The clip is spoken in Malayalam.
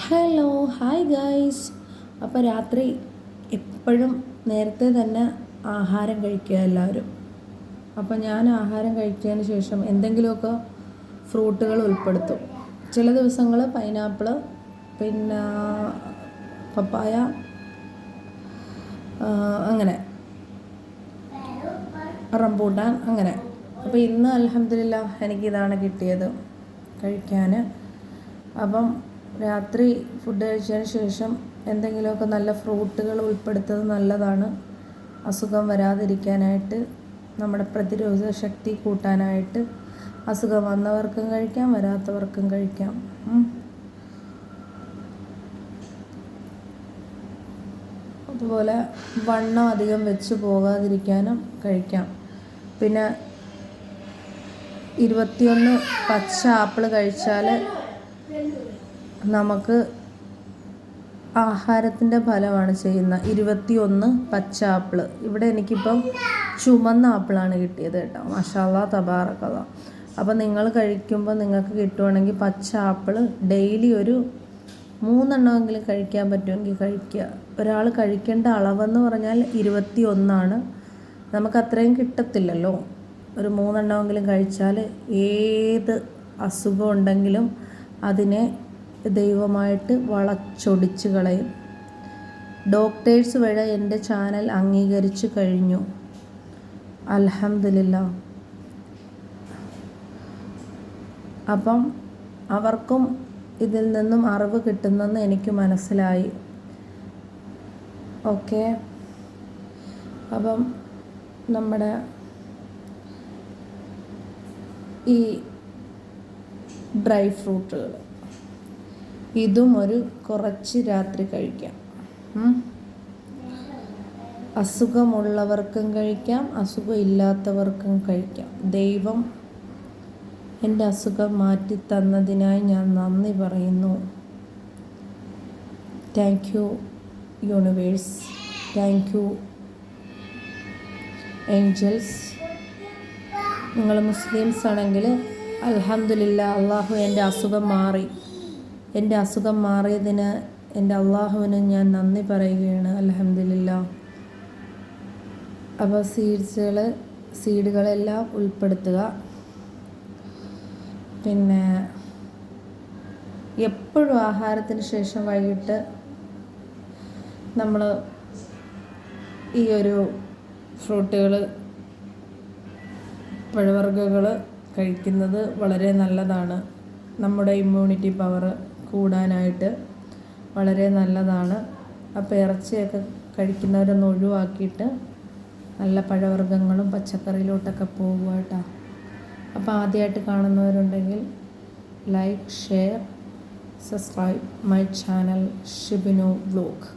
Hello hi guys. അപ്പോൾ രാത്രി എപ്പോഴും നേരത്തെ തന്നെ ആഹാരം കഴിക്കുക എല്ലാവരും. അപ്പോൾ ഞാൻ ആഹാരം കഴിച്ചതിന് ശേഷം എന്തെങ്കിലുമൊക്കെ ഫ്രൂട്ടുകൾ ഉൾപ്പെടുത്തും. ചില ദിവസങ്ങൾ പൈനാപ്പിൾ, പിന്നെ പപ്പായ, അങ്ങനെ റംബൂട്ടാൻ, അങ്ങനെ. അപ്പോൾ ഇന്ന് അൽഹംദുലില്ലാഹ് എനിക്കിതാണ് കിട്ടിയത് കഴിക്കാൻ. അപ്പം രാത്രി ഫുഡ് കഴിച്ചതിന് ശേഷം എന്തെങ്കിലുമൊക്കെ നല്ല ഫ്രൂട്ടുകൾ ഉൾപ്പെടുത്തുന്നത് നല്ലതാണ്. അസുഖം വരാതിരിക്കാനായിട്ട്, നമ്മുടെ പ്രതിരോധ ശക്തി കൂട്ടാനായിട്ട്. അസുഖം വന്നവർക്കും കഴിക്കാം, വരാത്തവർക്കും കഴിക്കാം. അതുപോലെ വണ്ണം അധികം വെച്ച് പോകാതിരിക്കാനും കഴിക്കാം. പിന്നെ 21 പച്ച ആപ്പിൾ കഴിച്ചാൽ നമുക്ക് ആഹാരത്തിൻ്റെ ഫലമാണ് ചെയ്യുന്നത്. 21 പച്ച ആപ്പിൾ. ഇവിടെ എനിക്കിപ്പം ചുമന്ന ആപ്പിളാണ് കിട്ടിയത് കേട്ടോ. മാഷാ അല്ലാഹ് തബാറക്കല്ലാഹ്. അപ്പം നിങ്ങൾ കഴിക്കുമ്പോൾ നിങ്ങൾക്ക് കിട്ടുവാണെങ്കിൽ പച്ച ആപ്പിൾ ഡെയിലി ഒരു 3 എണ്ണമെങ്കിലും കഴിക്കാൻ പറ്റുമെങ്കിൽ കഴിക്കുക. ഒരാൾ കഴിക്കേണ്ട അളവെന്ന് പറഞ്ഞാൽ 21 നമുക്ക് അത്രയും കിട്ടത്തില്ലല്ലോ. ഒരു 3 എണ്ണമെങ്കിലും കഴിച്ചാൽ ഏത് അസുഖം ഉണ്ടെങ്കിലും അതിനെ ദൈവമായിട്ട് വളച്ചൊടിച്ച് കളയും. ഡോക്ടേഴ്സ് വരെ എൻ്റെ ചാനൽ അംഗീകരിച്ചു കഴിഞ്ഞു, അൽഹംദുലില്ലാഹ്. അപ്പം അവർക്കും ഇതിൽ നിന്നും അറിവ് കിട്ടുന്നെന്ന് എനിക്ക് മനസ്സിലായി. ഓക്കെ. അപ്പം നമ്മുടെ ഈ ഡ്രൈ ഫ്രൂട്ടുകൾ ഇതും കുറച്ച് രാത്രി കഴിക്കാം. അസുഖമുള്ളവർക്കും കഴിക്കാം, അസുഖം ഇല്ലാത്തവർക്കും കഴിക്കാം. ദൈവം എൻ്റെ അസുഖം മാറ്റി തന്നതിനായി ഞാൻ നന്ദി പറയുന്നു. Thank you universe, thank you Angeles. നിങ്ങൾ മുസ്ലിംസ് ആണെങ്കിൽ അൽഹംദുലില്ലാഹ്, അള്ളാഹു എൻ്റെ അസുഖം മാറി. എൻ്റെ അസുഖം മാറിയതിന് എൻ്റെ അള്ളാഹുവിന് ഞാൻ നന്ദി പറയുകയാണ്, അൽഹംദുലില്ലാഹ്. അപ്പോൾ സീഡുകളെല്ലാം ഉൾപ്പെടുത്തുക. പിന്നെ എപ്പോഴും ആഹാരത്തിന് ശേഷം വൈകിട്ട് നമ്മൾ ഈ ഫ്രൂട്ടുകൾ, പഴവർഗ്ഗങ്ങൾ കഴിക്കുന്നത് വളരെ നല്ലതാണ്. നമ്മുടെ ഇമ്മ്യൂണിറ്റി പവർ കൂടാനായിട്ട് വളരെ നല്ലതാണ്. അപ്പോൾ ഇറച്ചിയൊക്കെ കഴിക്കുന്നവരൊന്ന് ഒഴിവാക്കിയിട്ട് നല്ല പഴവർഗ്ഗങ്ങളും പച്ചക്കറിയിലോട്ടൊക്കെ പോകുക കേട്ടോ. അപ്പോൾ ആദ്യമായിട്ട് കാണുന്നവരുണ്ടെങ്കിൽ like, share, subscribe my channel ഷിബിനു വ്ലോഗ്.